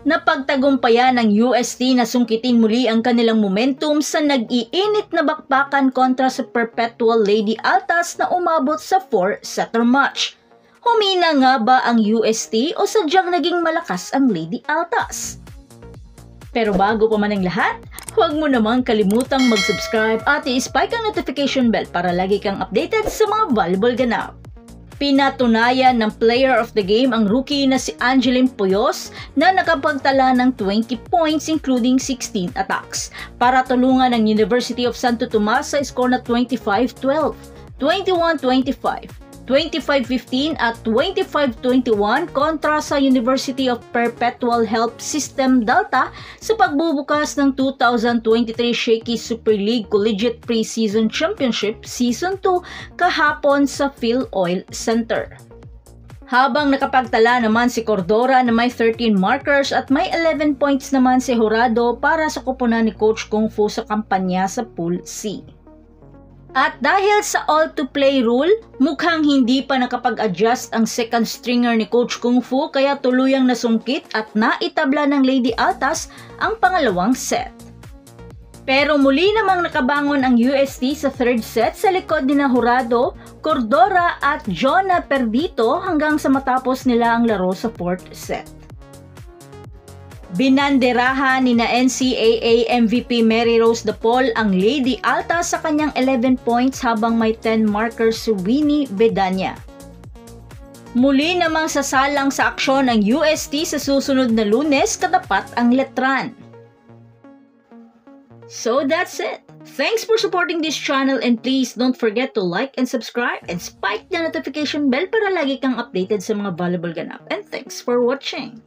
Napagtagumpayan ng UST na sungkitin muli ang kanilang momentum sa nag-iinit na bakbakan kontra sa Perpetual Lady Altas na umabot sa 4-setter match. Humina nga ba ang UST o sadyang naging malakas ang Lady Altas? Pero bago pa man ang lahat, huwag mo namang kalimutang mag-subscribe at i-spike ang notification bell para lagi kang updated sa mga volleyball ganap. Pinatunayan ng player of the game ang rookie na si Angeline Poyos na nakapagtala ng 20 points including 16 attacks para tulungan ang University of Santo Tomas sa score na 25-12, 21-25, 25-15 at 25-21 kontra sa University of Perpetual Health System Delta sa pagbubukas ng 2023 Shaky Super League Collegiate Preseason Championship Season 2 kahapon sa Phil Oil Center. Habang nakapagtala naman si Cordora na may 13 markers at may 11 points naman si Jurado para sa kupunan ni Coach Kung Fu sa kampanya sa Pool C. At dahil sa all-to-play rule, mukhang hindi pa nakapag-adjust ang second stringer ni Coach Kung Fu kaya tuluyang nasungkit at naitabla ng Lady Altas ang pangalawang set. Pero muli namang nakabangon ang UST sa third set sa likod ni Jurado, Cordora at Jonah Perdito hanggang sa matapos nila ang laro sa fourth set. Binanderahan ni na NCAA MVP Mary Rose DePaul ang Lady Altas sa kanyang 11 points habang may 10 markers si Winnie Bedanya. Muli namang sasalang sa aksyon ang UST sa susunod na Lunes katapat ang Letran. So that's it. Thanks for supporting this channel and please don't forget to like and subscribe and spike the notification bell para lagi kang updated sa mga volleyball ganap. And thanks for watching.